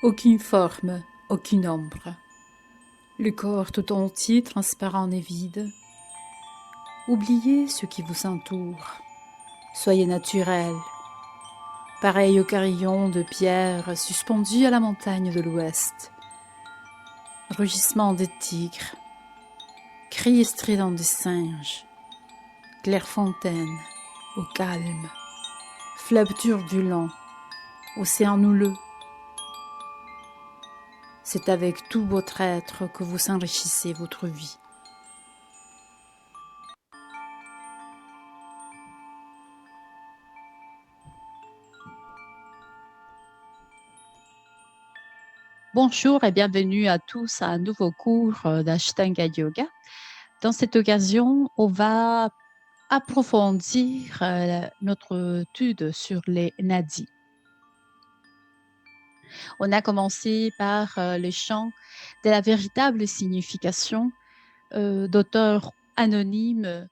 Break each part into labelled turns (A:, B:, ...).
A: Aucune forme, aucune ombre. Le corps tout entier transparent et vide. Oubliez ce qui vous entoure. Soyez naturel. Pareil au carillon de pierre suspendu à la montagne de l'ouest. Rugissement des tigres. Cris stridents des singes. Clairefontaine, au calme. Fleuve turbulent, océan houleux. C'est avec tout votre être que vous enrichissez votre vie.
B: Bonjour et bienvenue à tous à un nouveau cours d'Ashtanga Yoga. Dans cette occasion, on va approfondir notre étude sur les nadis. On a commencé par le chant de la véritable signification d'auteur anonyme.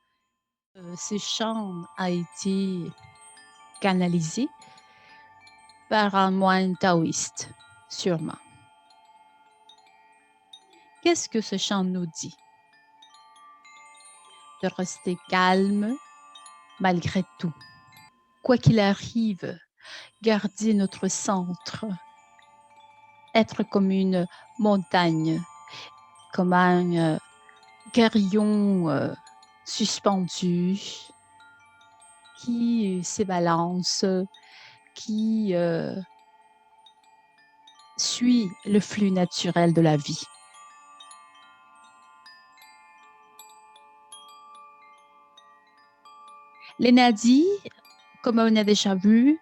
B: Ce chant a été canalisé par un moine taoïste, sûrement. Qu'est-ce que ce chant nous dit? De rester calme malgré tout. Quoi qu'il arrive, garder notre centre, être comme une montagne, comme un carillon suspendu qui s'ébalance, qui suit le flux naturel de la vie. Les nadis, comme on a déjà vu,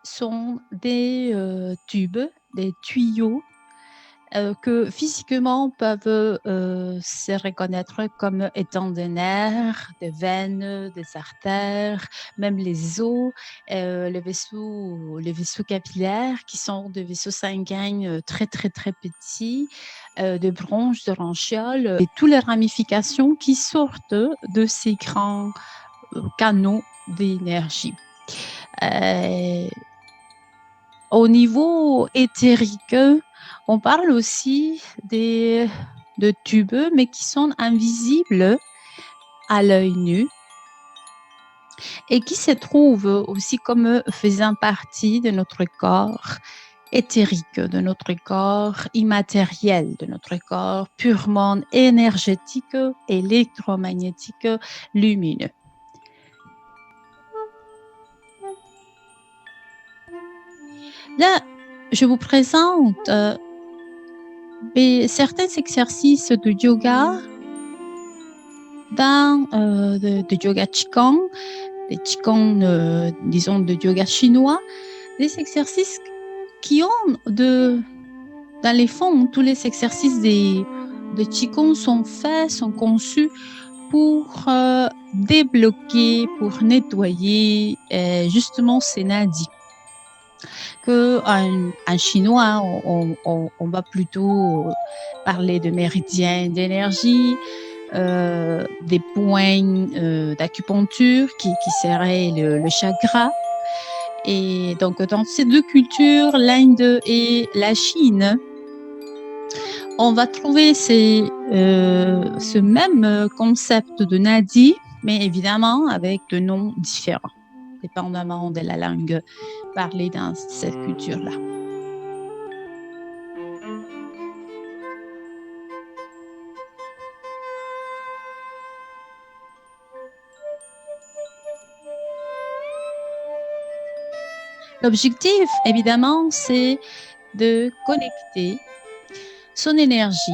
B: sont des tubes, des tuyaux que physiquement peuvent se reconnaître comme étant des nerfs, des veines, des artères, même les os, les vaisseaux capillaires qui sont des vaisseaux sanguins très très très petits, des bronches, de branchioles et toutes les ramifications qui sortent de ces grands canaux d'énergie. Au niveau éthérique, on parle aussi de tubes, mais qui sont invisibles à l'œil nu et qui se trouvent aussi comme faisant partie de notre corps éthérique, de notre corps immatériel, de notre corps purement énergétique, électromagnétique, lumineux. Là, je vous présente certains exercices de yoga de yoga Qigong, des Qigong, disons, de yoga chinois, des exercices qui ont dans les fonds, tous les exercices de Qigong sont faits, sont conçus pour débloquer, pour nettoyer justement ces nadis. En chinois, on va plutôt parler de méridiens d'énergie, des points d'acupuncture qui seraient le chakra. Et donc, dans ces deux cultures, l'Inde et la Chine, on va trouver ce même concept de nadi, mais évidemment avec de noms différents, dépendamment de la langue parlée dans cette culture-là. L'objectif, évidemment, c'est de connecter son énergie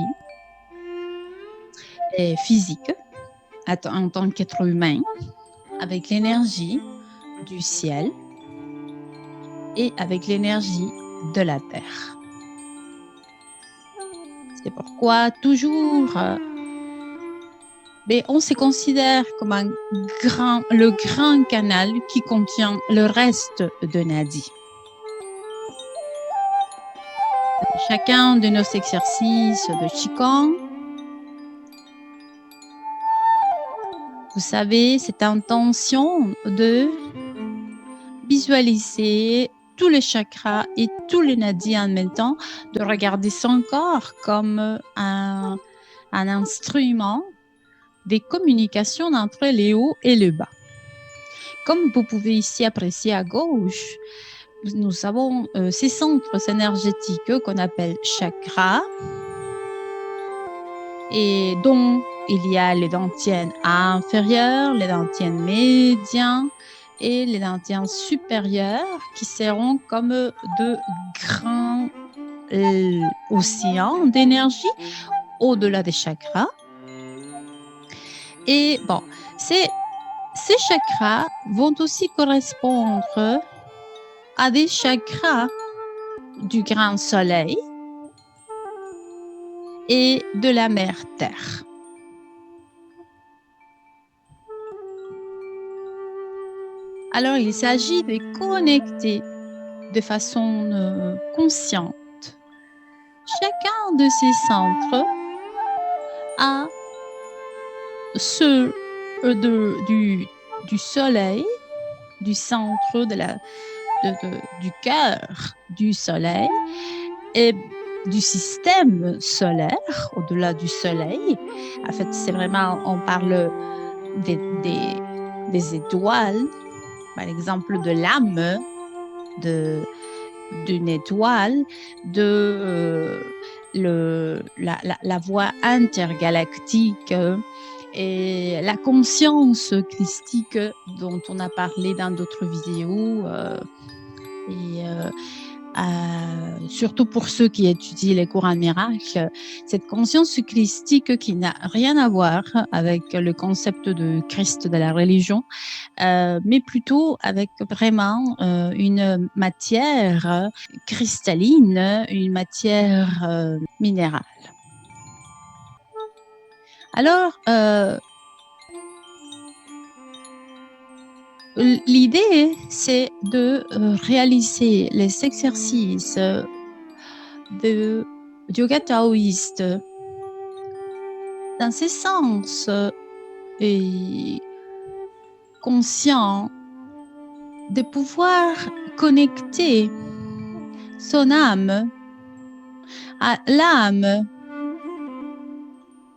B: physique en tant qu'être humain avec l'énergie du ciel et avec l'énergie de la terre. C'est pourquoi toujours on se considère comme le grand canal qui contient le reste de Nadi. Chacun de nos exercices de Qigong, vous savez, cette intention de visualiser tous les chakras et tous les nadis en même temps, de regarder son corps comme un instrument des communications entre les hauts et le bas. Comme vous pouvez ici apprécier à gauche, nous avons ces centres énergétiques qu'on appelle chakras, et dont il y a les dantians inférieurs, les dantians médians et les dantians supérieurs qui seront comme de grands océans d'énergie au-delà des chakras. Et bon, ces chakras vont aussi correspondre à des chakras du grand soleil et de la mère Terre. Alors, il s'agit de connecter de façon consciente chacun de ces centres à ceux du soleil, du centre du cœur du soleil et du système solaire, au-delà du soleil. En fait, c'est vraiment, on parle des étoiles, par exemple de l'âme d'une étoile, de la voie intergalactique et la conscience christique dont on a parlé dans d'autres vidéos. Surtout pour ceux qui étudient les courants miracles, cette conscience christique qui n'a rien à voir avec le concept de Christ de la religion, mais plutôt avec vraiment une matière cristalline, une matière minérale. Alors, l'idée, c'est de réaliser les exercices de yoga taoïste dans ce sens et conscient de pouvoir connecter son âme à l'âme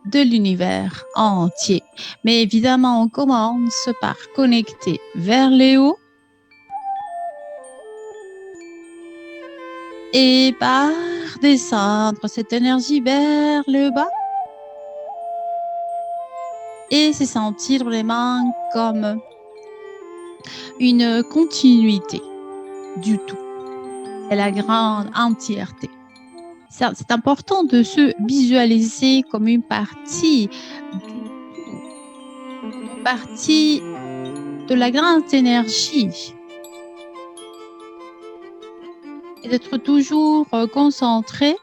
B: de l'univers entier. Mais évidemment, on commence par connecter vers le haut et par descendre cette énergie vers le bas et se sentir vraiment comme une continuité du tout et la grande entièreté. C'est important de se visualiser comme une partie de la grande énergie et d'être toujours concentré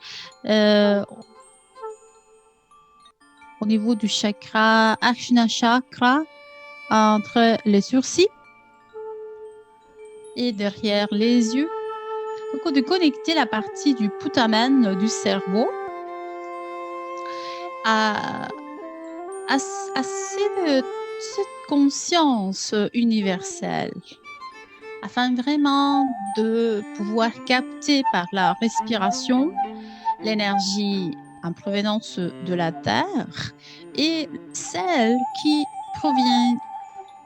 B: au niveau du chakra Ajna Chakra entre les sourcils et derrière les yeux. Donc, de connecter la partie du putamen du cerveau à cette conscience universelle, afin vraiment de pouvoir capter par la respiration l'énergie en provenance de la Terre et celle qui provient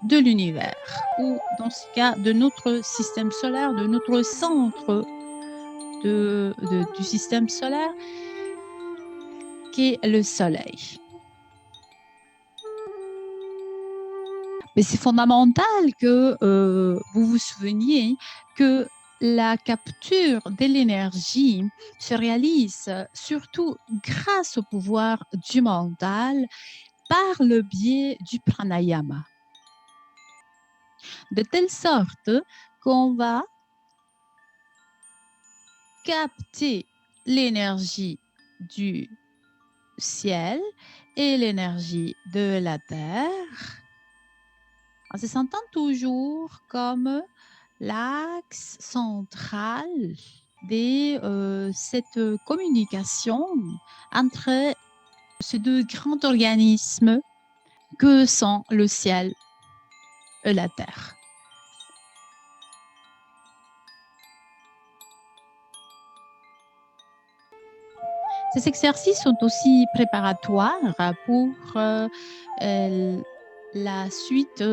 B: de l'univers, ou dans ce cas de notre système solaire, de notre centre du système solaire, qui est le Soleil. Mais c'est fondamental que vous vous souveniez que la capture de l'énergie se réalise surtout grâce au pouvoir du mental par le biais du pranayama. De telle sorte qu'on va capter l'énergie du ciel et l'énergie de la terre en se sentant toujours comme l'axe central de cette communication entre ces deux grands organismes que sont le ciel et la terre. Ces exercices sont aussi préparatoires pour la suite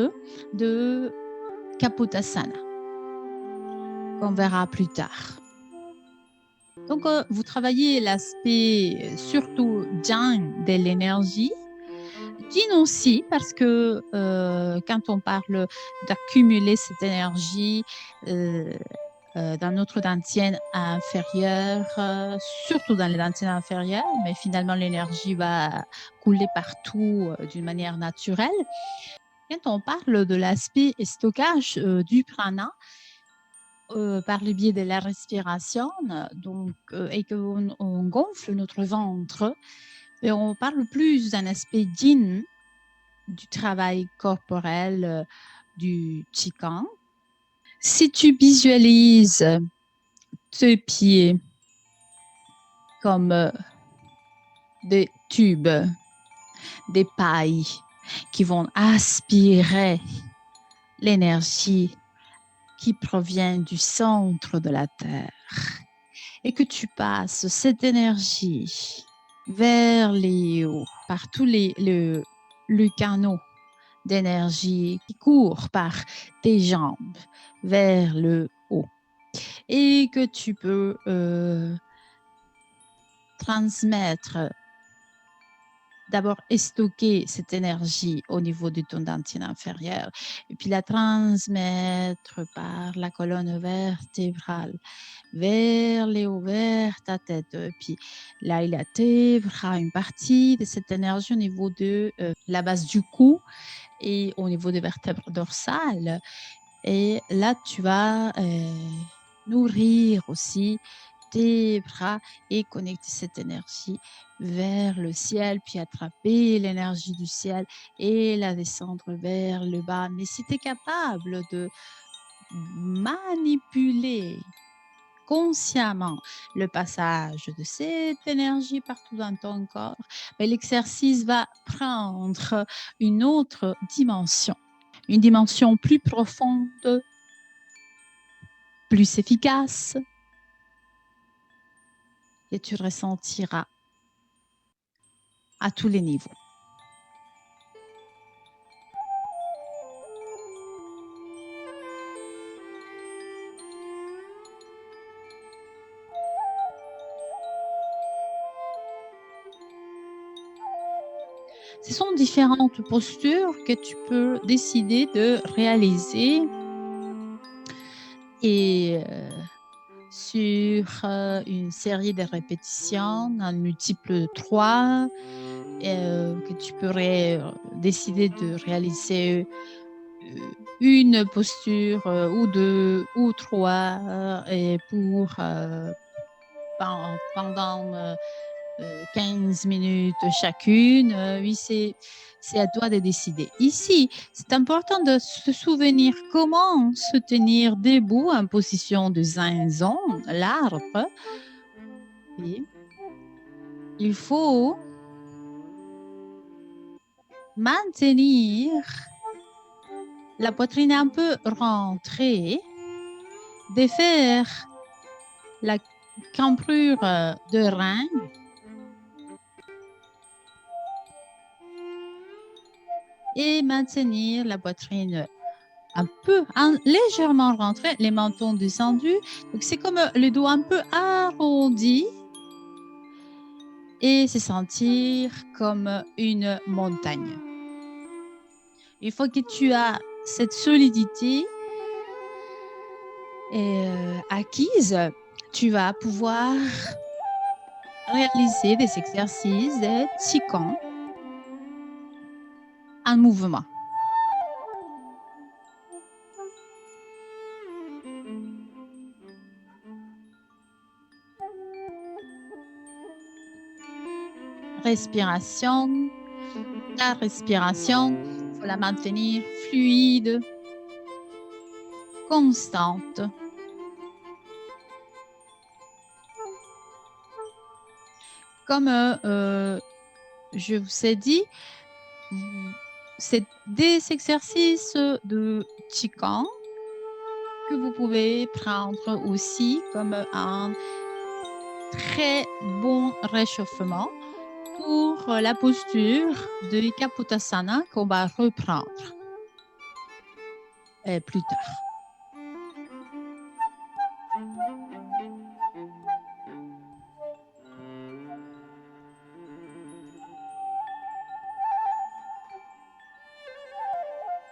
B: de Kapotasana, qu'on verra plus tard. Donc, vous travaillez l'aspect surtout yang de l'énergie, yin aussi, parce que quand on parle d'accumuler cette énergie dans notre dentienne inférieure, surtout dans les dentières inférieures, mais finalement l'énergie va couler partout d'une manière naturelle. Quand on parle de l'aspect stockage du prana, par le biais de la respiration, donc, et qu'on gonfle notre ventre, et on parle plus d'un aspect yin, du travail corporel, du Qigong. Si tu visualises tes pieds comme des tubes, des pailles qui vont aspirer l'énergie qui provient du centre de la Terre et que tu passes cette énergie vers les hauts, par tous le canaux d'énergie qui courent par tes jambes vers le haut et que tu peux transmettre, d'abord stocker cette énergie au niveau de ton dentier inférieur et puis la transmettre par la colonne vertébrale vers les hauts, vers ta tête. Et puis là, il intègre une partie de cette énergie au niveau de la base du cou et au niveau des vertèbres dorsales. Et là, tu vas nourrir aussi tes bras et connecter cette énergie vers le ciel, puis attraper l'énergie du ciel et la descendre vers le bas. Mais si tu es capable de manipuler consciemment le passage de cette énergie partout dans ton corps, l'exercice va prendre une autre dimension, une dimension plus profonde, plus efficace, et tu ressentiras à tous les niveaux. Ce sont différentes postures que tu peux décider de réaliser et sur une série de répétitions en multiple 3 que tu pourrais décider de réaliser une posture ou 2 ou 3 et pour pendant 15 minutes chacune. Oui, c'est à toi de décider. Ici, c'est important de se souvenir comment se tenir debout en position de zinzon, l'arbre. Et il faut maintenir la poitrine un peu rentrée, défaire la cambrure de rein et maintenir la poitrine un peu légèrement rentrée, les mentons descendus. Donc c'est comme le dos un peu arrondi et se sentir comme une montagne. Une fois que tu as cette solidité acquise, tu vas pouvoir réaliser des exercices de Qigong en mouvement. Respiration. La respiration, il faut la maintenir fluide, constante. Comme je vous ai dit, c'est des exercices de Qigong que vous pouvez prendre aussi comme un très bon réchauffement pour la posture de Kapotasana qu'on va reprendre plus tard.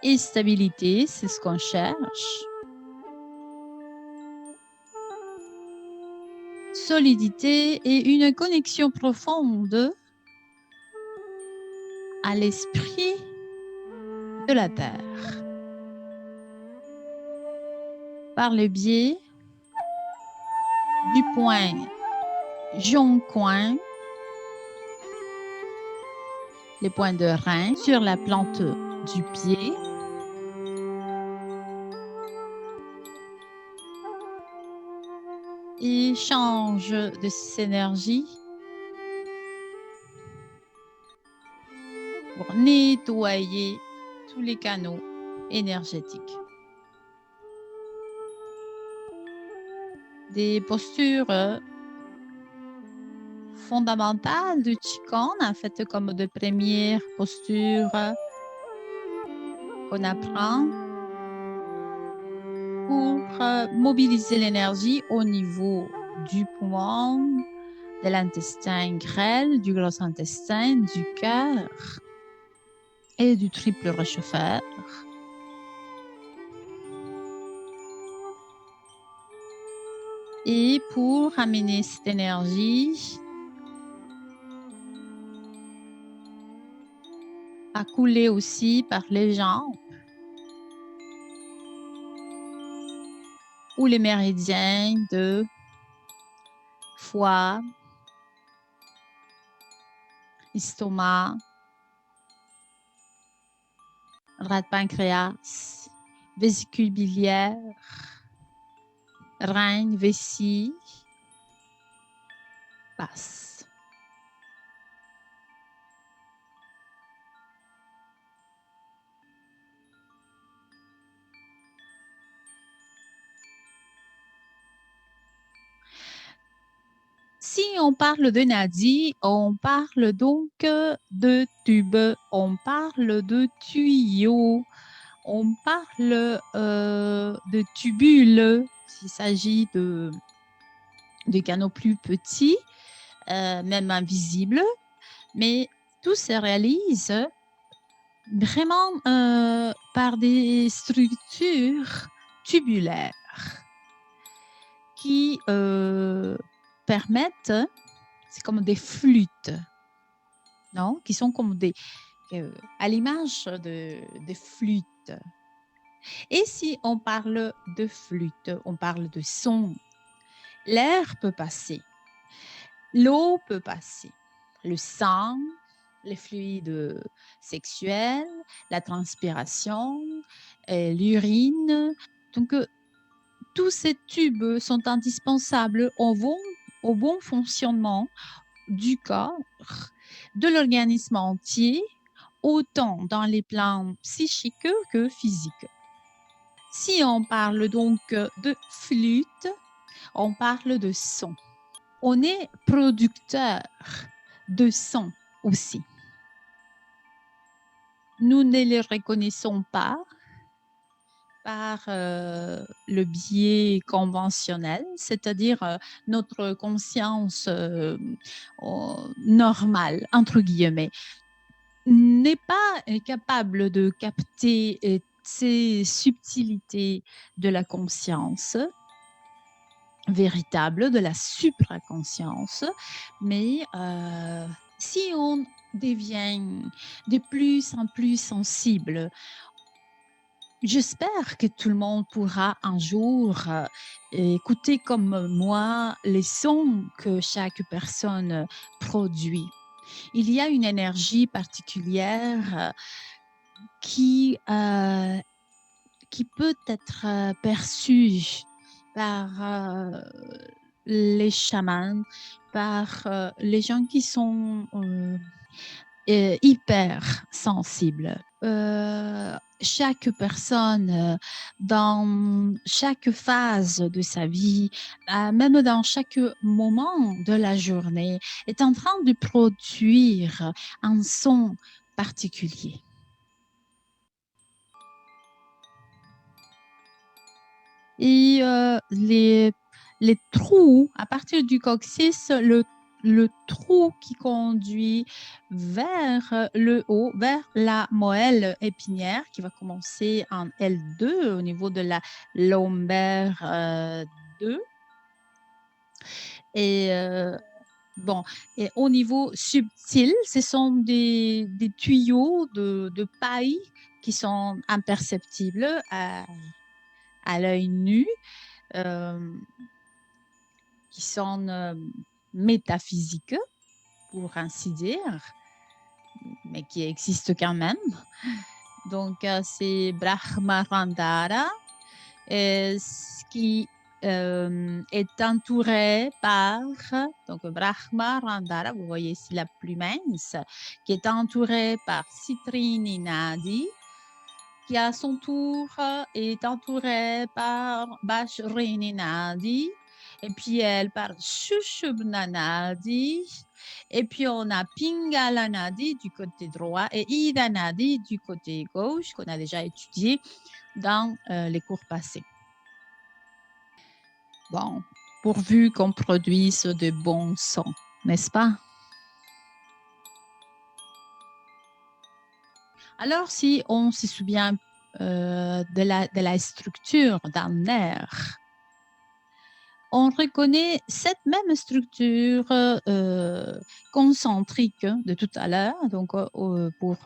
B: Et stabilité, c'est ce qu'on cherche. Solidité et une connexion profonde à l'esprit de la Terre par le biais du point joncoin, les points de rein sur la plante du pied. Et change de synergie pour nettoyer tous les canaux énergétiques. Des postures fondamentales du Qigong, en fait, comme de première posture qu'on apprend pour mobiliser l'énergie au niveau du poumon, de l'intestin grêle, du gros intestin, du cœur et du triple réchauffeur. Et pour amener cette énergie à couler aussi par les jambes ou les méridiens de foie, estomac, rate pancréas, vésicule biliaire, rein, vessie, basse. Si on parle de nadi, on parle donc de tube, on parle de tuyaux, on parle de tubules, s'il s'agit de canaux plus petits, même invisibles, mais tout se réalise vraiment par des structures tubulaires qui permettent, c'est comme des flûtes, non? Qui sont comme des, à l'image des flûtes. Et si on parle de flûte, on parle de son. L'air peut passer, l'eau peut passer, le sang, les fluides sexuels, la transpiration, l'urine. Donc, tous ces tubes sont indispensables au bon fonctionnement du corps, de l'organisme entier, autant dans les plans psychiques que physiques. Si on parle donc de flûte, on parle de son. On est producteur de son aussi. Nous ne les reconnaissons pas par le biais conventionnel, c'est-à-dire notre conscience normale, entre guillemets, n'est pas capable de capter ces subtilités de la conscience véritable, de la supraconscience, mais si on devient de plus en plus sensible, j'espère que tout le monde pourra un jour écouter comme moi les sons que chaque personne produit. Il y a une énergie particulière qui peut être perçue par les chamans, par les gens qui sont hyper sensibles. chaque personne, dans chaque phase de sa vie, même dans chaque moment de la journée, est en train de produire un son particulier. Et les trous, à partir du coccyx, le trou qui conduit vers le haut, vers la moelle épinière, qui va commencer en L2 au niveau de la lombaire 2. Et bon, et au niveau subtil, ce sont des tuyaux de paille qui sont imperceptibles à l'œil nu. Qui sont métaphysiques, pour ainsi dire, mais qui existent quand même. Donc, c'est Brahmarandhara, qui est entouré par, donc Brahmarandhara, vous voyez ici la plus mince, qui est entouré par Citrine Nadi, qui à son tour est entouré par Bashrini Nadi, et puis elle par Shushubna Nadi, et puis on a Pingala Nadi du côté droit et Ida Nadi du côté gauche, qu'on a déjà étudié dans les cours passés. Bon, pourvu qu'on produise de bons sons, n'est-ce pas? Alors, si on se souvient de la structure d'un nerf, on reconnaît cette même structure concentrique de tout à l'heure, donc pour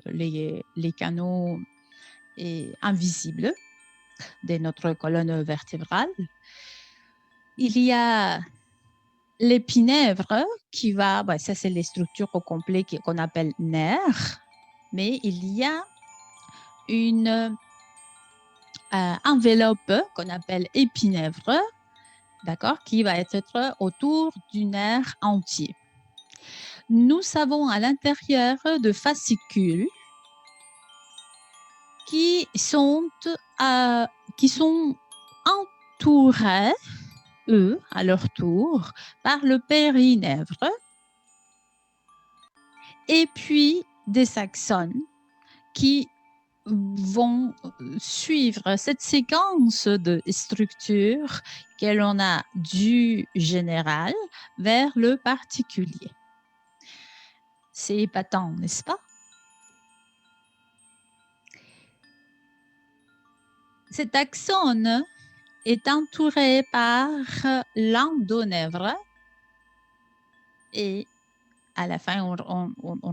B: les canaux invisibles de notre colonne vertébrale. Il y a l'épinèvre qui va, ça c'est les structures au complet qu'on appelle nerfs, mais il y a une enveloppe qu'on appelle épinèvre, d'accord, qui va être autour du nerf entier. Nous savons à l'intérieur de fascicules qui sont entourés, eux, à leur tour, par le périnèvre, et puis des axones qui vont suivre cette séquence de structures que l'on a du général vers le particulier. C'est épatant, n'est-ce pas? Cet axone est entouré par l'endonèvre et à la fin, on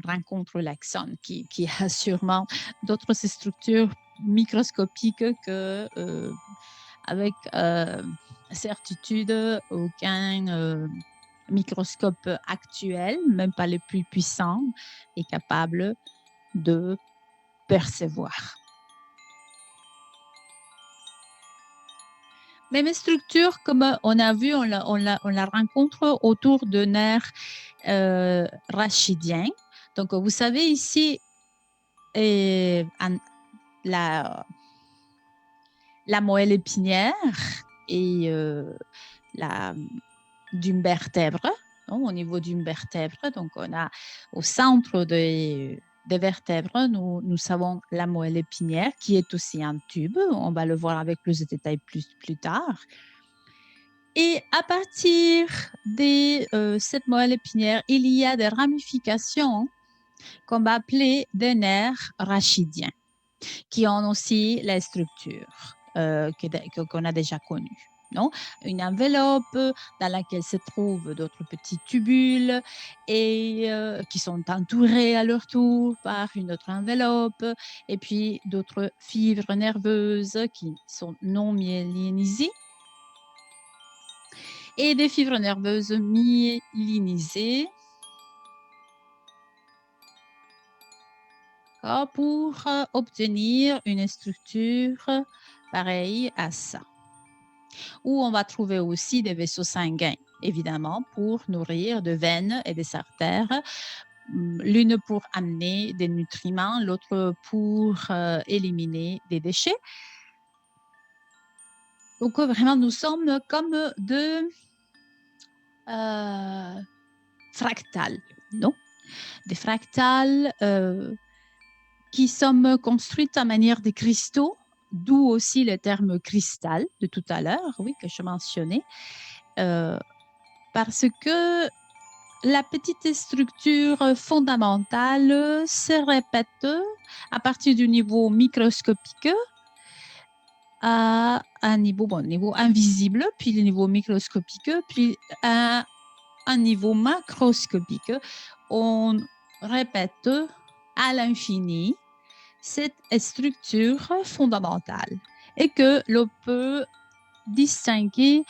B: rencontre l'axone qui a sûrement d'autres structures microscopiques que, avec certitude, aucun microscope actuel, même pas les plus puissants, est capable de percevoir. Même structure, comme on a vu, on la rencontre autour de nerfs rachidiens. Donc, vous savez ici, la moelle épinière et d'une vertèbre, au niveau d'une vertèbre. Donc, on a au centre des vertèbres, nous savons la moelle épinière qui est aussi un tube. On va le voir avec plus de détails plus tard. Et à partir de cette moelle épinière, il y a des ramifications qu'on va appeler des nerfs rachidiens, qui ont aussi les structures qu'on a déjà connues. Non? Une enveloppe dans laquelle se trouvent d'autres petits tubules et qui sont entourés à leur tour par une autre enveloppe, et puis d'autres fibres nerveuses qui sont non myélinisées et des fibres nerveuses myélinisées pour obtenir une structure pareille à ça. Où on va trouver aussi des vaisseaux sanguins, évidemment, pour nourrir des veines et des artères l'une pour amener des nutriments, l'autre pour éliminer des déchets. Donc, vraiment, nous sommes comme deux fractales, non? Des fractales qui sont construites à manière de cristaux, d'où aussi le terme cristal de tout à l'heure, oui, que je mentionnais, parce que la petite structure fondamentale se répète à partir du niveau microscopique à un niveau invisible, puis le niveau microscopique, puis à un niveau macroscopique. On répète à l'infini cette structure fondamentale et que l'on peut distinguer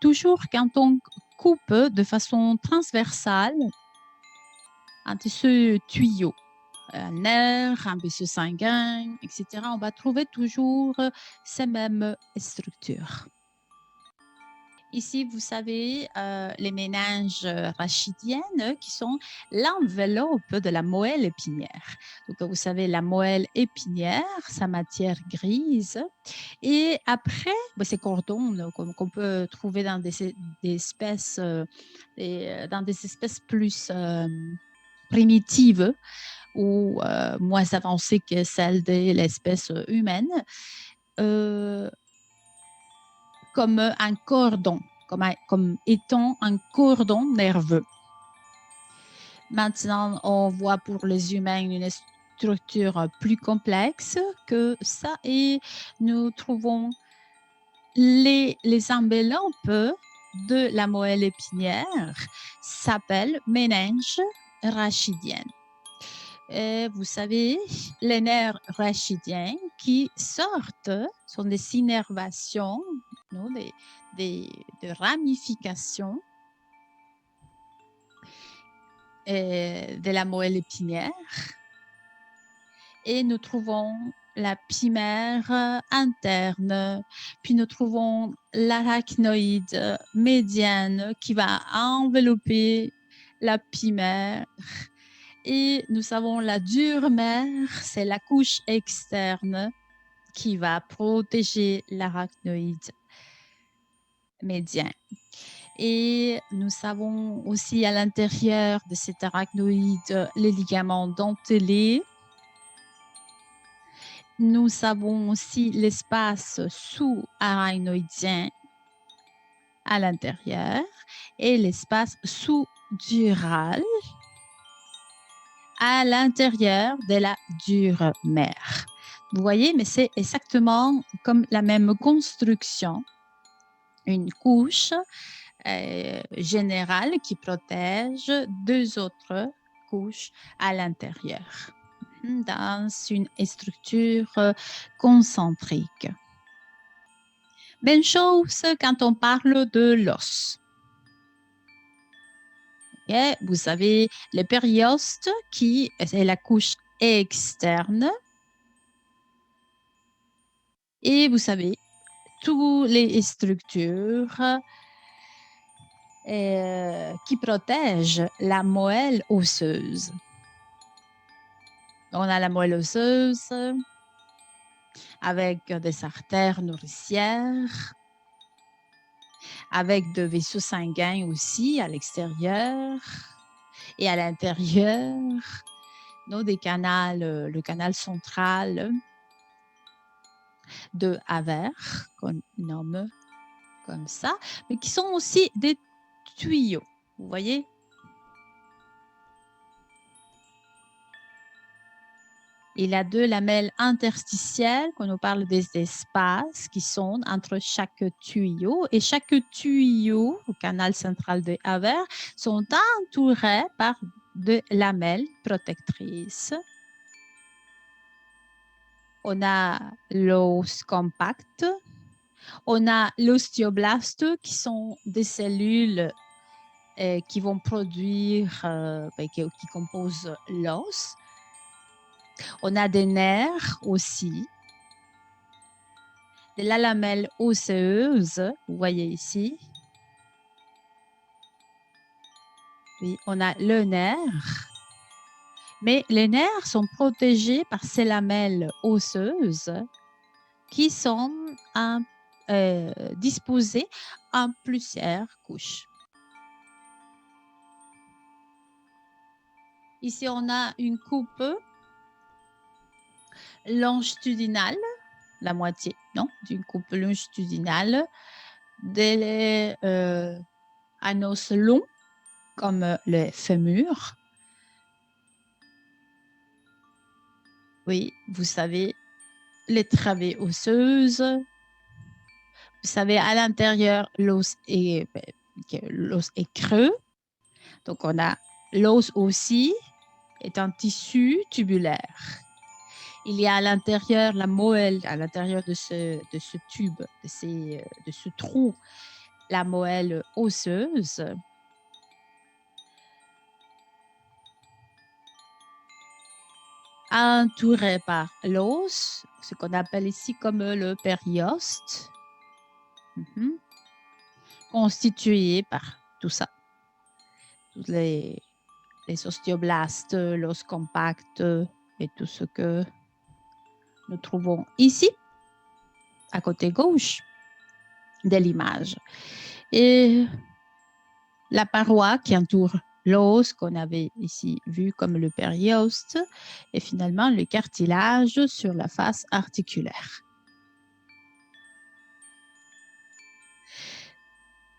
B: toujours quand on coupe de façon transversale entre ce tuyau, un nerf, un vaisseau sanguin, etc. On va trouver toujours ces mêmes structures. Ici, vous savez, les méninges rachidiennes qui sont l'enveloppe de la moelle épinière. Donc, vous savez, la moelle épinière, sa matière grise. Et après, ces cordons qu'on peut trouver dans des espèces, dans des espèces plus primitives ou moins avancées que celles de l'espèce humaine. Comme un cordon, comme étant un cordon nerveux. Maintenant, on voit pour les humains une structure plus complexe que ça et nous trouvons les enveloppes de la moelle épinière s'appellent méninges rachidiennes. Et vous savez, les nerfs rachidiens qui sortent sont des innervations, non, des ramifications de la moelle épinière. Et nous trouvons la pimère interne, puis nous trouvons l'arachnoïde médiane qui va envelopper la pimère. Et nous avons la dure-mère, c'est la couche externe qui va protéger l'arachnoïde médian. Et nous avons aussi à l'intérieur de cet arachnoïde les ligaments dentelés. Nous avons aussi l'espace sous-arachnoïdien à l'intérieur et l'espace sous-dural à l'intérieur de la dure-mère. Vous voyez, mais c'est exactement comme la même construction. Une couche générale qui protège deux autres couches à l'intérieur dans une structure concentrique. Même chose quand on parle de l'os. Okay? Vous avez le périoste qui est la couche externe. Et vous savez, toutes les structures qui protègent la moelle osseuse. On a la moelle osseuse avec des artères nourricières, avec des vaisseaux sanguins aussi à l'extérieur et à l'intérieur, des canaux, le canal central de Haver, qu'on nomme comme ça, mais qui sont aussi des tuyaux, vous voyez? Il y a deux lamelles interstitielles, qu'on nous parle des espaces qui sont entre chaque tuyau. Et chaque tuyau au canal central de Haver sont entourés par deux lamelles protectrices. On a l'os compact, on a l'ostéoblaste qui sont des cellules qui vont produire, qui composent l'os. On a des nerfs aussi, de la lamelle osseuse, vous voyez ici. Oui, on a le nerf, mais les nerfs sont protégés par ces lamelles osseuses qui sont disposées en plusieurs couches. Ici, on a une coupe longitudinale, la moitié, non, d'une coupe longitudinale, un os long, comme le fémur. Oui, vous savez, les travées osseuses. Vous savez, à l'intérieur, l'os est creux. Donc, on a l'os aussi est un tissu tubulaire. Il y a à l'intérieur la moelle, à l'intérieur de ce tube, de ce trou, la moelle osseuse. Entourée par l'os, ce qu'on appelle ici comme le périoste, constitué par tout ça, tous les ostéoblastes, l'os compact et tout ce que nous trouvons ici, à côté gauche de l'image. Et la paroi qui entoure l'os qu'on avait ici vu comme le périoste et finalement le cartilage sur la face articulaire.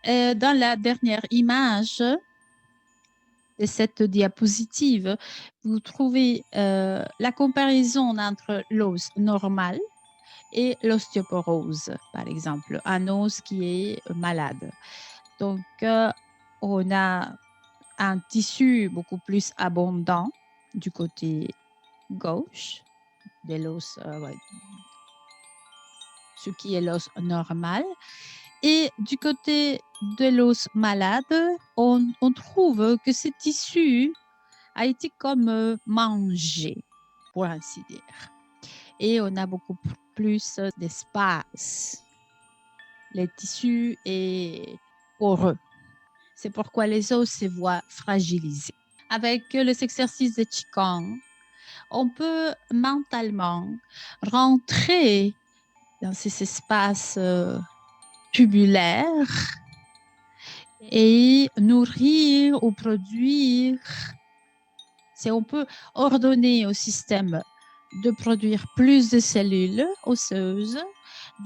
B: Et dans la dernière image de cette diapositive, vous trouvez la comparaison entre l'os normal et l'ostéoporose, par exemple, un os qui est malade. Donc, on a un tissu beaucoup plus abondant du côté gauche de l'os, ce qui est l'os normal. Et du côté de l'os malade, on trouve que ce tissu a été comme mangé, pour ainsi dire. Et on a beaucoup plus d'espace. Le tissu est poreux. C'est pourquoi les os se voient fragilisés. Avec les exercices de Qigong, on peut mentalement rentrer dans ces espaces tubulaires et nourrir ou produire. On peut ordonner au système de produire plus de cellules osseuses,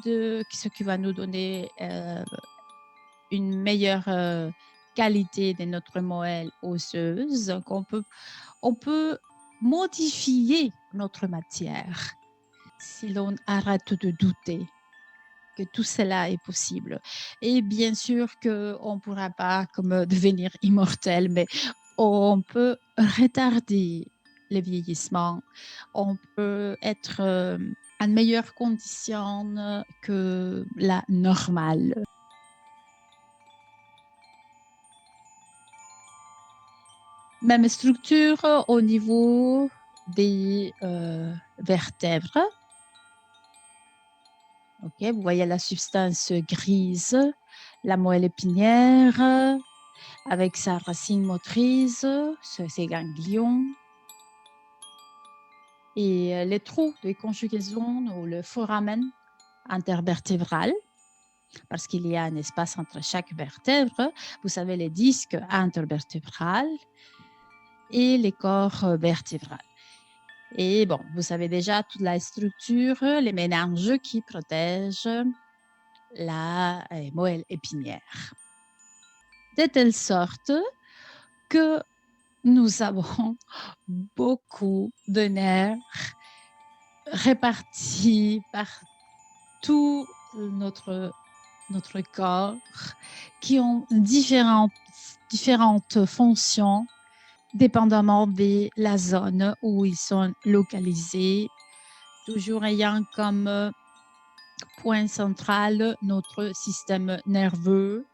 B: ce qui va nous donner une meilleure qualité de notre moelle osseuse. Donc on peut modifier notre matière si l'on arrête de douter que tout cela est possible. Et bien sûr qu'on ne pourra pas comme devenir immortel, mais on peut retarder le vieillissement. On peut être en meilleures conditions que la normale. Même structure au niveau des vertèbres. Okay, vous voyez la substance grise, la moelle épinière, avec sa racine motrice, ses ganglions. Et les trous de conjugaison ou le foramen intervertébral, parce qu'il y a un espace entre chaque vertèbre. Vous savez, les disques intervertébrales et les corps vertébrales. Et bon, vous savez déjà toute la structure, les méninges qui protègent la moelle épinière. De telle sorte que nous avons beaucoup de nerfs répartis par tout notre corps qui ont différentes fonctions dépendamment de la zone où ils sont localisés, toujours ayant comme point central notre système nerveux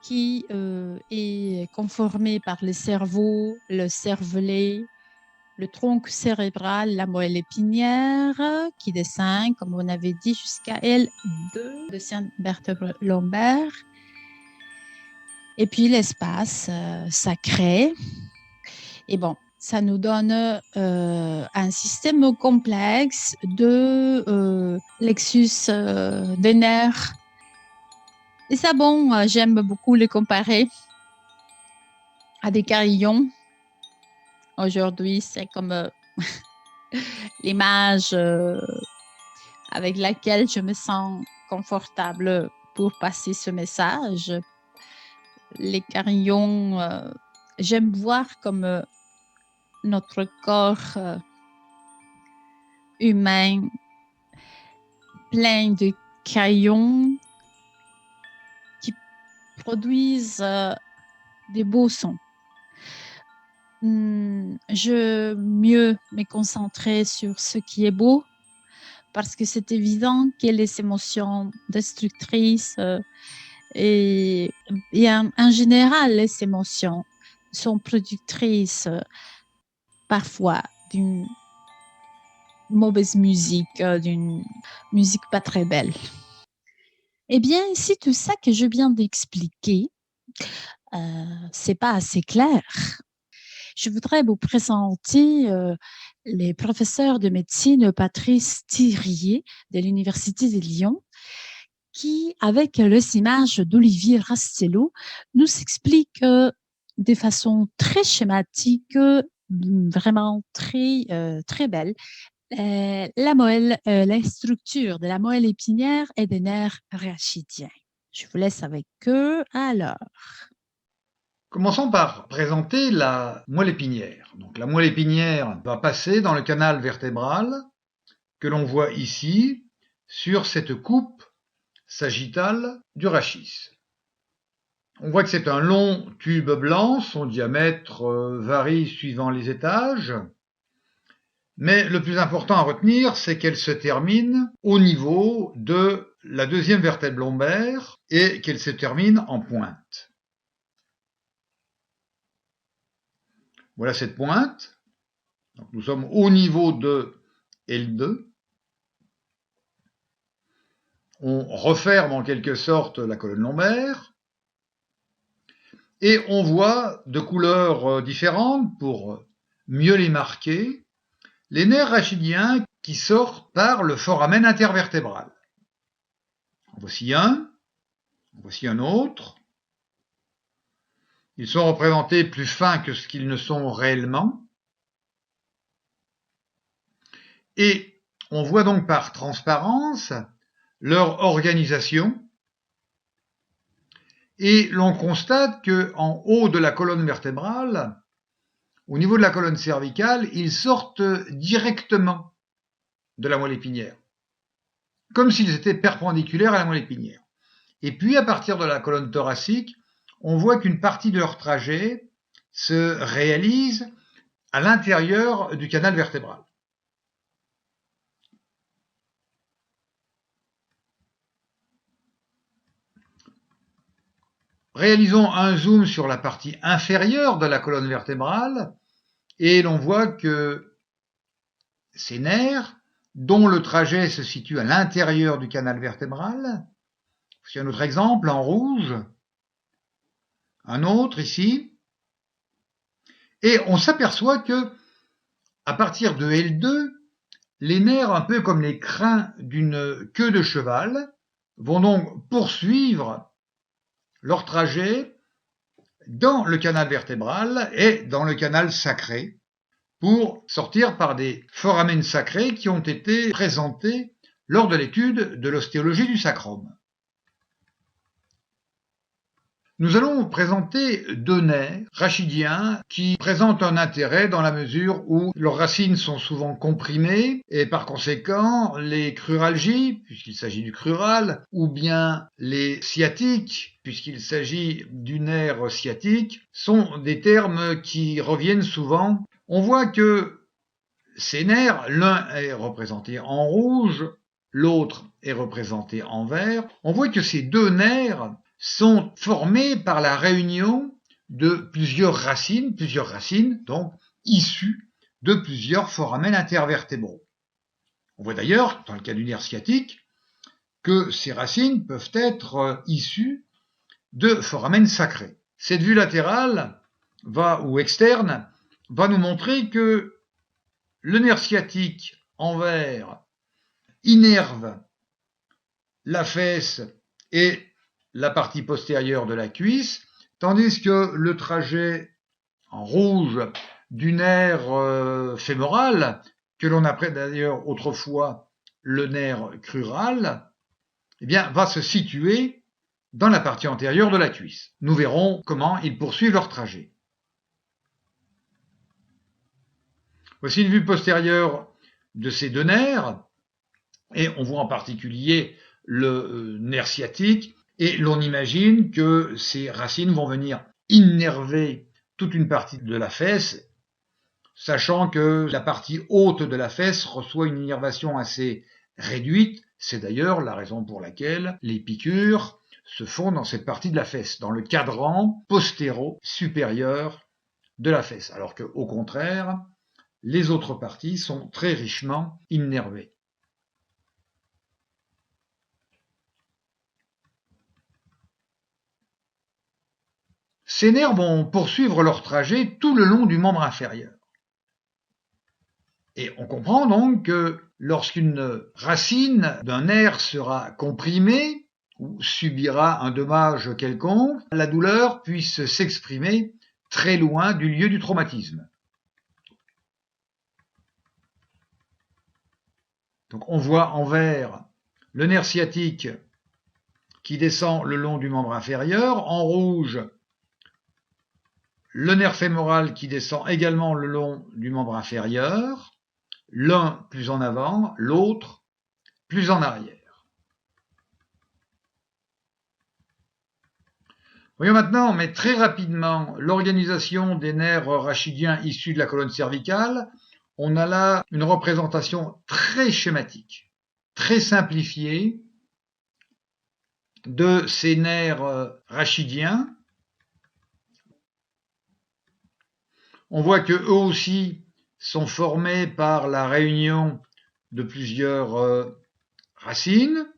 B: qui est conformé par le cerveau, le cervelet, le tronc cérébral, la moelle épinière qui descend, comme on avait dit, jusqu'à L2, deuxième vertèbre lombaire. Et puis l'espace sacré. Et bon, ça nous donne un système complexe de plexus des nerfs. Et ça, bon, j'aime beaucoup les comparer à des carillons. Aujourd'hui, c'est comme l'image avec laquelle je me sens confortable pour passer ce message. Les carillons, j'aime voir comme notre corps humain plein de carillons qui produisent des beaux sons. Je mieux me concentrer sur ce qui est beau parce que c'est évident que les émotions destructrices et en général, les émotions sont productrices parfois d'une mauvaise musique, d'une musique pas très belle. Eh bien, si tout ça que je viens d'expliquer, c'est pas assez clair, je voudrais vous présenter les professeurs de médecine Patrice Thirier de l'Université de Lyon, qui, avec les images d'Olivier Rastello, nous explique de façon très schématique, vraiment très belle, la structure de la moelle épinière et des nerfs rachidiens. Je vous laisse avec eux alors.
C: Commençons par présenter la moelle épinière. Donc, la moelle épinière va passer dans le canal vertébral que l'on voit ici sur cette coupe sagittale du rachis. On voit que c'est un long tube blanc, son diamètre varie suivant les étages, mais le plus important à retenir, c'est qu'elle se termine au niveau de la deuxième vertèbre lombaire et qu'elle se termine en pointe. Voilà cette pointe. Donc nous sommes au niveau de L2. On referme en quelque sorte la colonne lombaire. Et on voit de couleurs différentes pour mieux les marquer, les nerfs rachidiens qui sortent par le foramen intervertébral. En voici un autre. Ils sont représentés plus fins que ce qu'ils ne sont réellement. Et on voit donc par transparence leur organisation. Et l'on constate qu'en haut de la colonne vertébrale, au niveau de la colonne cervicale, ils sortent directement de la moelle épinière, comme s'ils étaient perpendiculaires à la moelle épinière. Et puis, à partir de la colonne thoracique, on voit qu'une partie de leur trajet se réalise à l'intérieur du canal vertébral. Réalisons un zoom sur la partie inférieure de la colonne vertébrale et l'on voit que ces nerfs, dont le trajet se situe à l'intérieur du canal vertébral, voici un autre exemple en rouge, un autre ici, et on s'aperçoit que à partir de L2, les nerfs, un peu comme les crins d'une queue de cheval, vont donc poursuivre leur trajet dans le canal vertébral et dans le canal sacré pour sortir par des foramen sacrés qui ont été présentés lors de l'étude de l'ostéologie du sacrum. Nous allons présenter deux nerfs rachidiens qui présentent un intérêt dans la mesure où leurs racines sont souvent comprimées et par conséquent les cruralgies, puisqu'il s'agit du crural, ou bien les sciatiques, puisqu'il s'agit du nerf sciatique, sont des termes qui reviennent souvent. On voit que ces nerfs, l'un est représenté en rouge, l'autre est représenté en vert. On voit que ces deux nerfs sont formés par la réunion de plusieurs racines donc issues de plusieurs foramen intervertébraux. On voit d'ailleurs, dans le cas du nerf sciatique, que ces racines peuvent être issues de foramen sacrés. Cette vue latérale ou externe va nous montrer que le nerf sciatique envers innerve la fesse et la partie postérieure de la cuisse, tandis que le trajet en rouge du nerf fémoral, que l'on appelait d'ailleurs autrefois le nerf crural, eh bien, va se situer dans la partie antérieure de la cuisse. Nous verrons comment ils poursuivent leur trajet. Voici une vue postérieure de ces deux nerfs, et on voit en particulier le nerf sciatique, et l'on imagine que ces racines vont venir innerver toute une partie de la fesse, sachant que la partie haute de la fesse reçoit une innervation assez réduite. C'est d'ailleurs la raison pour laquelle les piqûres se font dans cette partie de la fesse, dans le cadran postéro-supérieur de la fesse, alors qu'au contraire, les autres parties sont très richement innervées. Ces nerfs vont poursuivre leur trajet tout le long du membre inférieur. Et on comprend donc que lorsqu'une racine d'un nerf sera comprimée ou subira un dommage quelconque, la douleur puisse s'exprimer très loin du lieu du traumatisme. Donc on voit en vert le nerf sciatique qui descend le long du membre inférieur, en rouge le nerf fémoral qui descend également le long du membre inférieur, l'un plus en avant, l'autre plus en arrière. Voyons maintenant, mais très rapidement, l'organisation des nerfs rachidiens issus de la colonne cervicale. On a là une représentation très schématique, très simplifiée de ces nerfs rachidiens. On voit que eux aussi sont formés par la réunion de plusieurs racines.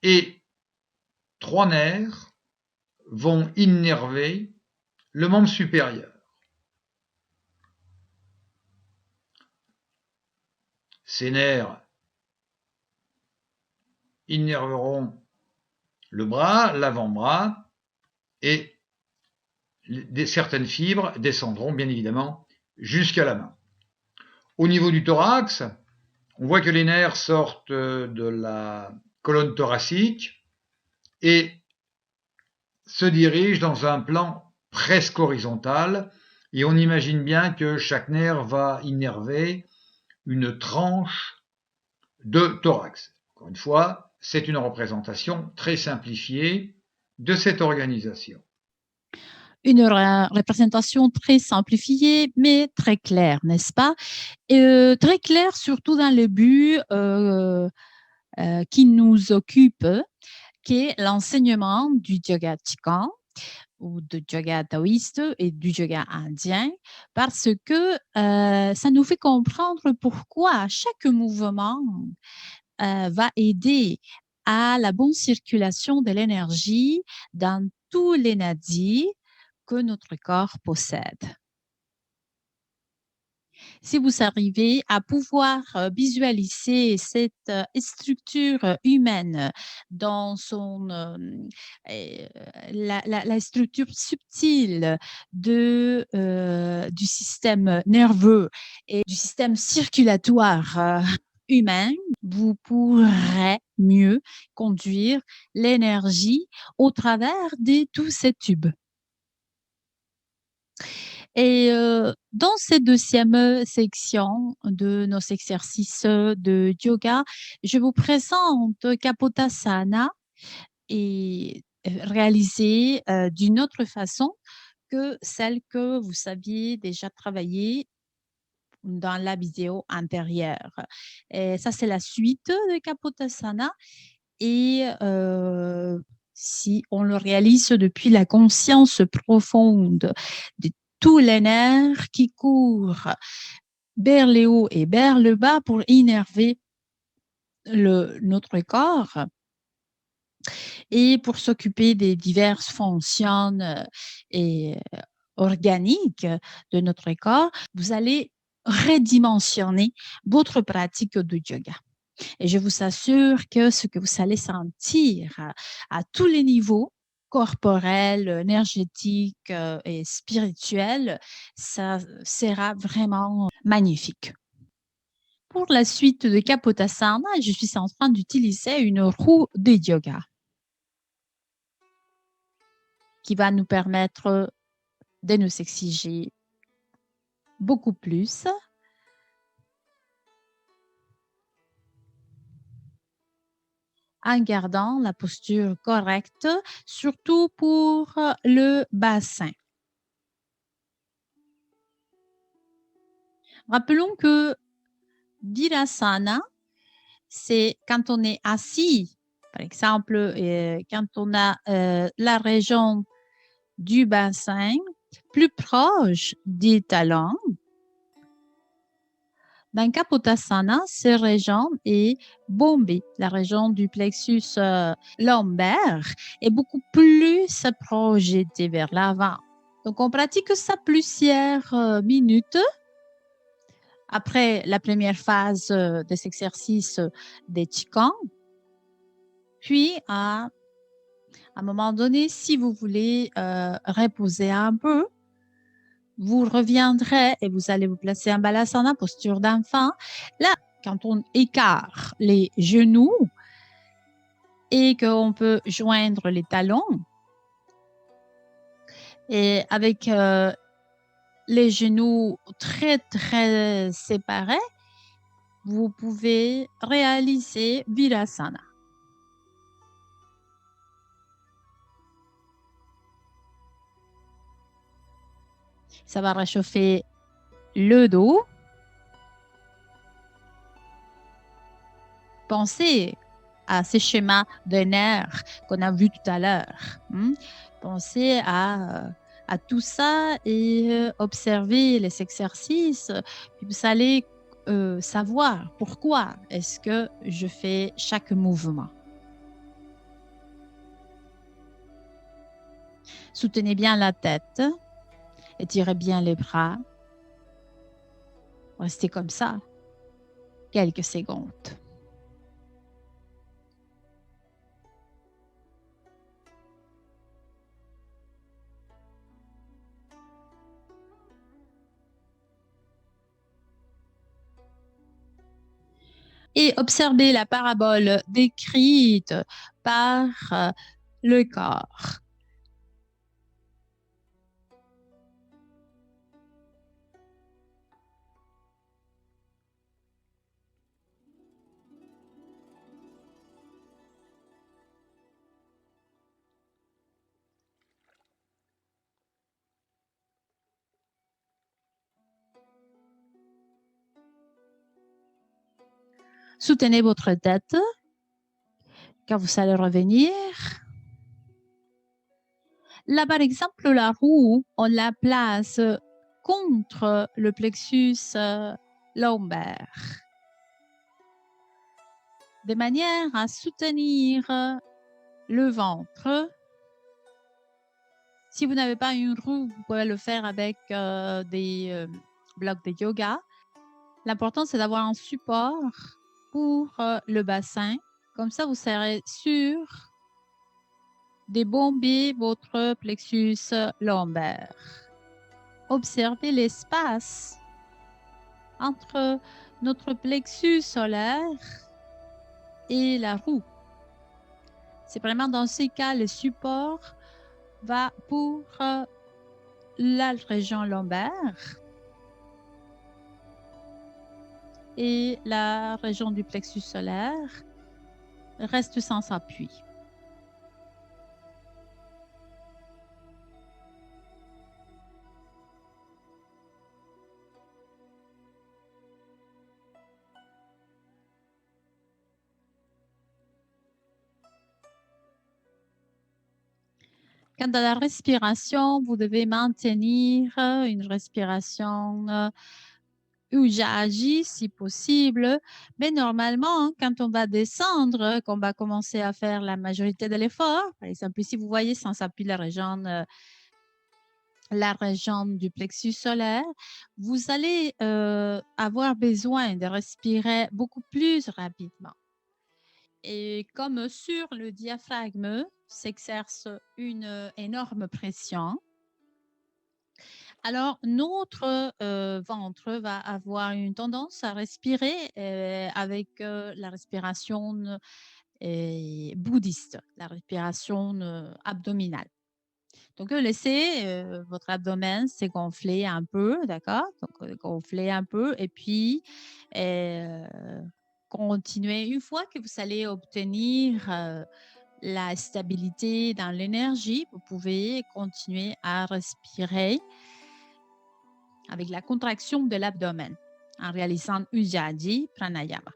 C: Et 3 nerfs vont innerver le membre supérieur. Ces nerfs innerveront le bras, l'avant-bras, et certaines fibres descendront bien évidemment jusqu'à la main. Au niveau du thorax, on voit que les nerfs sortent de la colonne thoracique et se dirigent dans un plan presque horizontal, et on imagine bien que chaque nerf va innerver une tranche de thorax. Encore une fois, c'est une représentation très simplifiée de cette organisation.
B: Une représentation très simplifiée, mais très claire, n'est-ce pas? Très claire, surtout dans le but qui nous occupe, qui est l'enseignement du yoga Qigong ou du yoga taoïste et du yoga indien, parce que ça nous fait comprendre pourquoi chaque mouvement va aider à la bonne circulation de l'énergie dans tous les nadis que notre corps possède. Si vous arrivez à pouvoir visualiser cette structure humaine dans la structure subtile du système nerveux et du système circulatoire humain, vous pourrez mieux conduire l'énergie au travers de tous ces tubes. Et dans cette deuxième section de nos exercices de yoga, je vous présente Kapotasana et réalisé d'une autre façon que celle que vous saviez déjà travailler dans la vidéo antérieure. Et ça, c'est la suite de Kapotasana. Et si on le réalise depuis la conscience profonde de tous les nerfs qui courent vers le haut et vers le bas pour innerver notre corps et pour s'occuper des diverses fonctions et organiques de notre corps, vous allez redimensionner votre pratique de yoga. Et je vous assure que ce que vous allez sentir à tous les niveaux, corporel, énergétique et spirituel, ça sera vraiment magnifique. Pour la suite de Kapotasana, je suis en train d'utiliser une roue de yoga qui va nous permettre de nous exiger beaucoup plus. En gardant la posture correcte, surtout pour le bassin. Rappelons que Virasana, c'est quand on est assis, par exemple, quand on a la région du bassin plus proche des talons. Dans Kapotasana, cette région est bombée. La région du plexus lombaire est beaucoup plus projetée vers l'avant. Donc, on pratique ça plusieurs minutes. Après la première phase des exercices des Qigong, puis à un moment donné, si vous voulez reposer un peu, vous reviendrez et vous allez vous placer en Balasana, posture d'enfant. Là, quand on écarte les genoux et qu'on peut joindre les talons, et avec les genoux très, très séparés, vous pouvez réaliser Virasana. Ça va réchauffer le dos. Pensez à ces schémas de nerfs qu'on a vus tout à l'heure. Pensez à tout ça et observez les exercices. Puis vous allez savoir pourquoi est-ce que je fais chaque mouvement. Soutenez bien la tête. Étirez bien les bras. Restez comme ça quelques secondes. Et observez la parabole décrite par le corps. Soutenez votre tête quand vous allez revenir. Là, par exemple, la roue, on la place contre le plexus lombaire, de manière à soutenir le ventre. Si vous n'avez pas une roue, vous pouvez le faire avec des blocs de yoga. L'important, c'est d'avoir un support pour le bassin. Comme ça, vous serez sûr de bomber votre plexus lombaire. Observez l'espace entre notre plexus solaire et la roue. C'est vraiment dans ces cas, le support va pour la région lombaire et la région du plexus solaire reste sans appui. Quant à la respiration, vous devez maintenir une respiration Ujjayi si possible. Mais normalement, hein, quand on va descendre, qu'on va commencer à faire la majorité de l'effort, par exemple, ici, vous voyez, sans appui la région du plexus solaire, vous allez avoir besoin de respirer beaucoup plus rapidement. Et comme sur le diaphragme s'exerce une énorme pression, alors notre ventre va avoir une tendance à respirer avec la respiration bouddhiste, la respiration abdominale. Donc, laissez votre abdomen se gonfler un peu, d'accord? Donc, gonfler un peu et puis continuez. Une fois que vous allez obtenir la stabilité dans l'énergie, vous pouvez continuer à respirer avec la contraction de l'abdomen en réalisant Ujjayi Pranayama.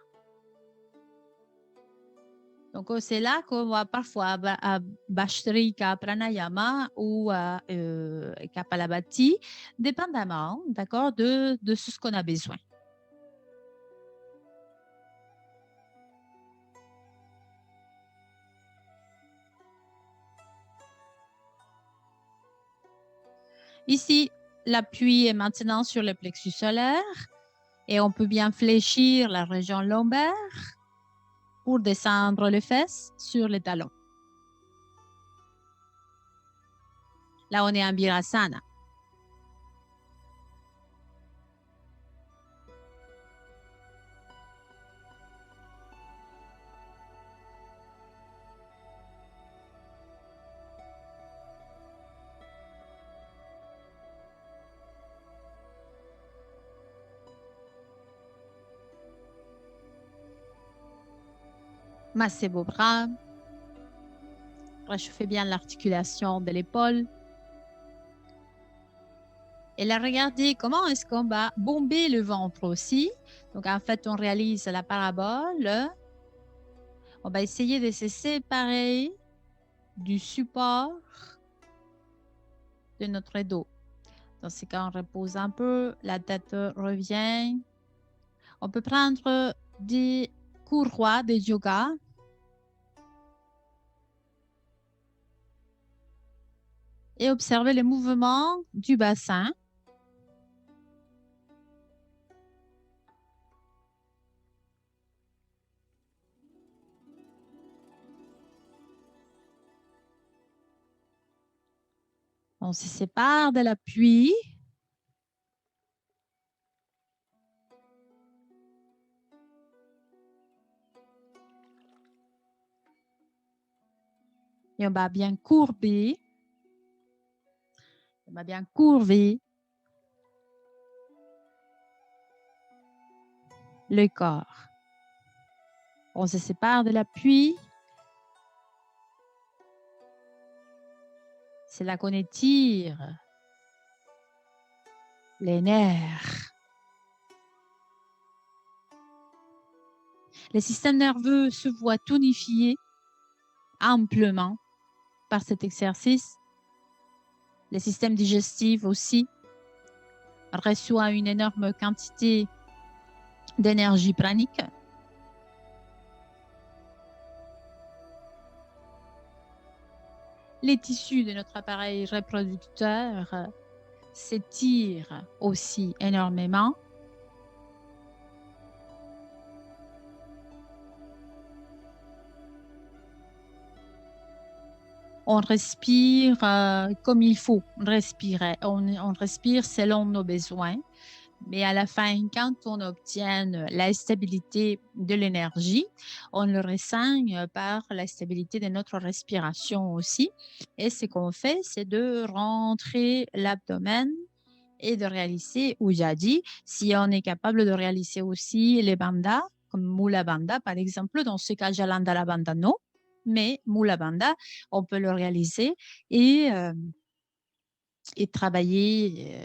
B: Donc, c'est là qu'on va parfois à Bhastrika Pranayama ou à Kapalabhati, dépendamment, d'accord, de ce qu'on a besoin. Ici, l'appui est maintenant sur le plexus solaire et on peut bien fléchir la région lombaire pour descendre les fesses sur les talons. Là, on est en Virasana. Massez vos bras. Réchauffez bien l'articulation de l'épaule. Et là, regardez comment est-ce qu'on va bomber le ventre aussi. Donc, en fait, on réalise la parabole. On va essayer de se séparer du support de notre dos. Dans ce cas, on repose un peu, la tête revient. On peut prendre des courroies de yoga. Et observer les mouvements du bassin. On se sépare de l'appui. Et on va bien courber. On va bien courber le corps. On se sépare de l'appui. C'est là qu'on étire les nerfs. Le système nerveux se voit tonifié amplement par cet exercice. Le système digestif aussi reçoit une énorme quantité d'énergie pranique. Les tissus de notre appareil reproducteur s'étirent aussi énormément. On respire comme il faut respirer. On respire selon nos besoins. Mais à la fin, quand on obtient la stabilité de l'énergie, on le ressent par la stabilité de notre respiration aussi. Et ce qu'on fait, c'est de rentrer l'abdomen et de réaliser Ujjayi. Si on est capable de réaliser aussi les bandhas, comme Mula Bandha, par exemple, dans ce cas, Jalandhara Bandha, non. Mais Mula Bandha, on peut le réaliser et travailler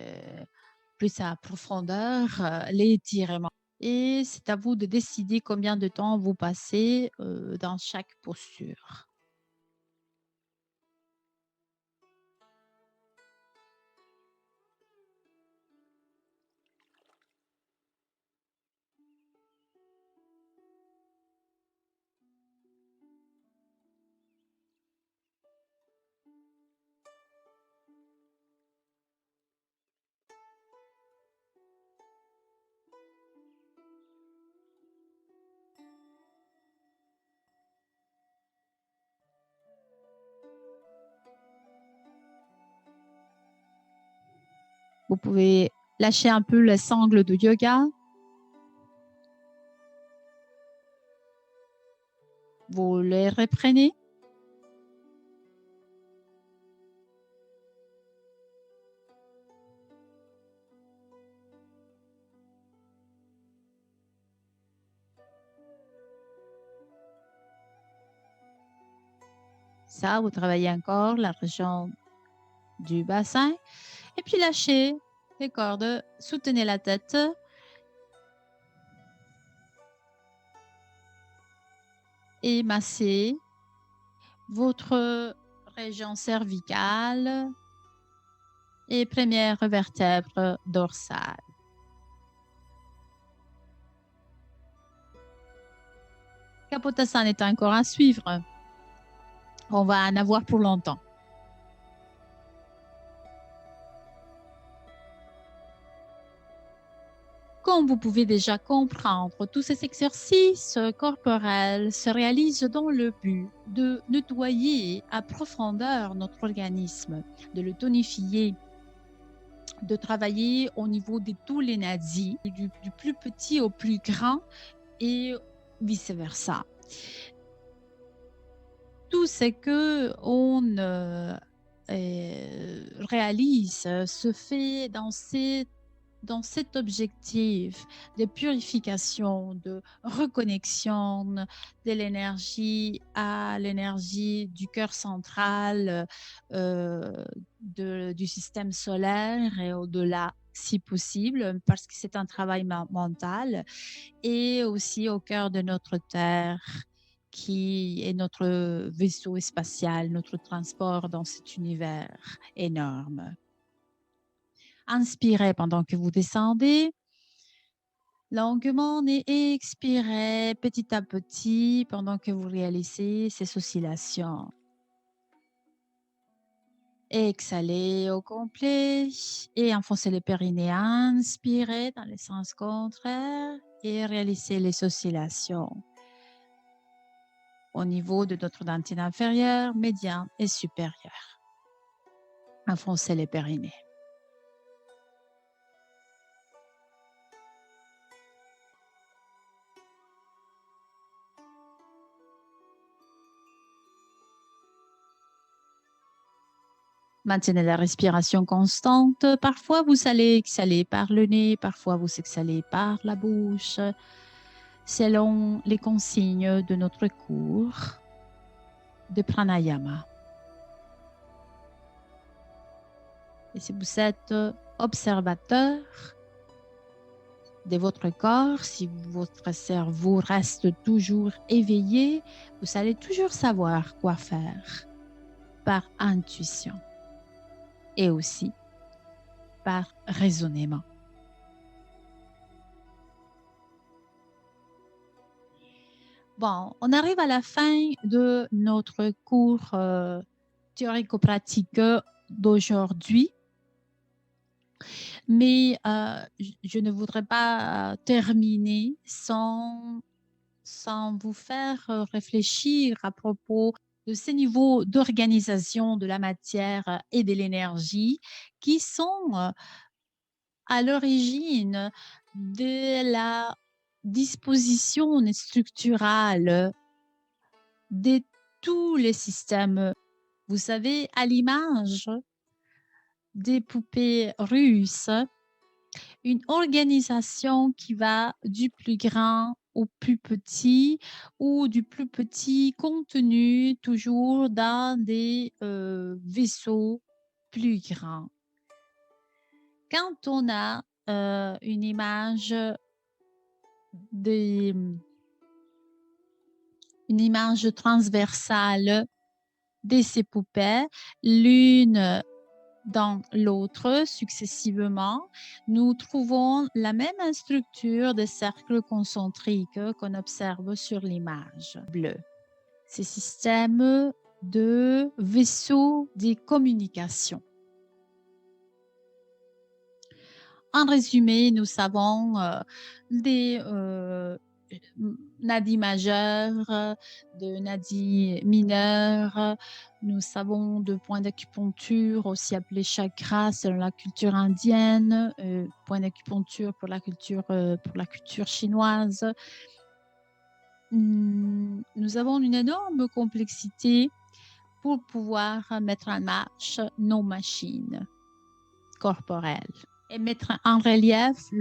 B: plus à profondeur l'étirement. Et c'est à vous de décider combien de temps vous passez dans chaque posture. Vous pouvez lâcher un peu les sangles de yoga. Vous les reprenez. Ça, vous travaillez encore la région du bassin. Et puis lâchez les cordes, soutenez la tête. Et massez votre région cervicale et première vertèbre dorsale. Kapotasana est encore à suivre. On va en avoir pour longtemps. Comme vous pouvez déjà comprendre, tous ces exercices corporels se réalisent dans le but de nettoyer à profondeur notre organisme, de le tonifier, de travailler au niveau de tous les nadis, du plus petit au plus grand et vice-versa. Tout ce que on réalise se fait dans cet objectif de purification, de reconnexion de l'énergie à l'énergie du cœur central, du système solaire et au-delà si possible, parce que c'est un travail mental, et aussi au cœur de notre Terre, qui est notre vaisseau spatial, notre transport dans cet univers énorme. Inspirez pendant que vous descendez longuement et expirez petit à petit pendant que vous réalisez ces oscillations. Exhalez au complet et enfoncez le périnée. Inspirez dans le sens contraire et réalisez les oscillations au niveau de notre dentine inférieure, médiane et supérieure. Enfoncez le périnée. Maintenez la respiration constante. Parfois, vous allez exhaler par le nez, parfois vous exhalez par la bouche, selon les consignes de notre cours de pranayama. Et si vous êtes observateur de votre corps, si votre cerveau reste toujours éveillé, vous allez toujours savoir quoi faire par intuition et aussi par raisonnement. Bon, on arrive à la fin de notre cours théorico-pratique d'aujourd'hui. Mais je ne voudrais pas terminer sans vous faire réfléchir à propos de ces niveaux d'organisation de la matière et de l'énergie qui sont à l'origine de la disposition structurale de tous les systèmes. Vous savez, à l'image des poupées russes, une organisation qui va du plus grand au plus petit ou du plus petit contenu toujours dans des vaisseaux plus grands. Quand on a une image transversale de ces poupées, l'une dans l'autre successivement, nous trouvons la même structure de cercles concentriques qu'on observe sur l'image bleue. Ces systèmes de vaisseaux de communication. En résumé, nous savons des nadis majeurs, de nadis mineurs. Nous savons de points d'acupuncture, aussi appelés chakras selon la culture indienne, points d'acupuncture pour la culture chinoise. Nous avons une énorme complexité pour pouvoir mettre en marche nos machines corporelles et mettre en relief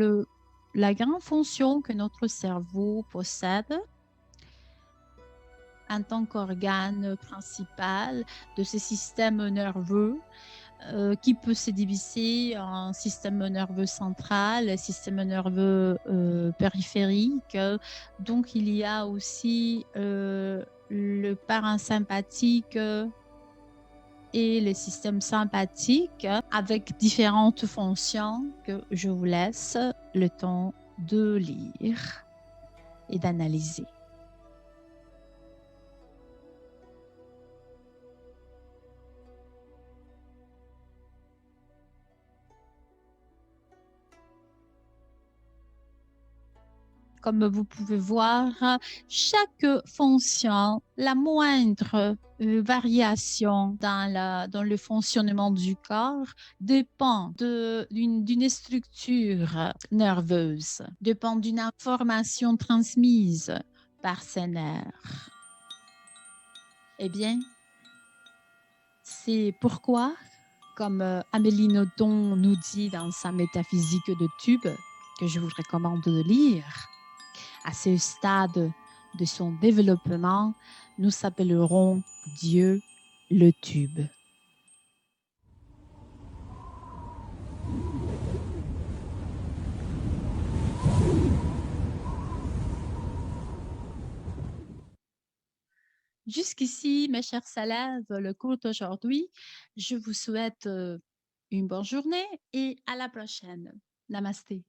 B: la grande fonction que notre cerveau possède en tant qu'organe principal de ce système nerveux qui peut se diviser en système nerveux central, système nerveux périphérique. Donc, il y a aussi le parasympathique et le système sympathique avec différentes fonctions que je vous laisse le temps de lire et d'analyser. Comme vous pouvez voir, chaque fonction, la moindre variation dans le fonctionnement du corps dépend d'une structure nerveuse, dépend d'une information transmise par ces nerfs. Eh bien, c'est pourquoi, comme Amélie Nothomb nous dit dans sa métaphysique de tube, que je vous recommande de lire, à ce stade de son développement, nous s'appellerons Dieu le tube. Jusqu'ici, mes chers élèves, le cours d'aujourd'hui, je vous souhaite une bonne journée et à la prochaine. Namasté.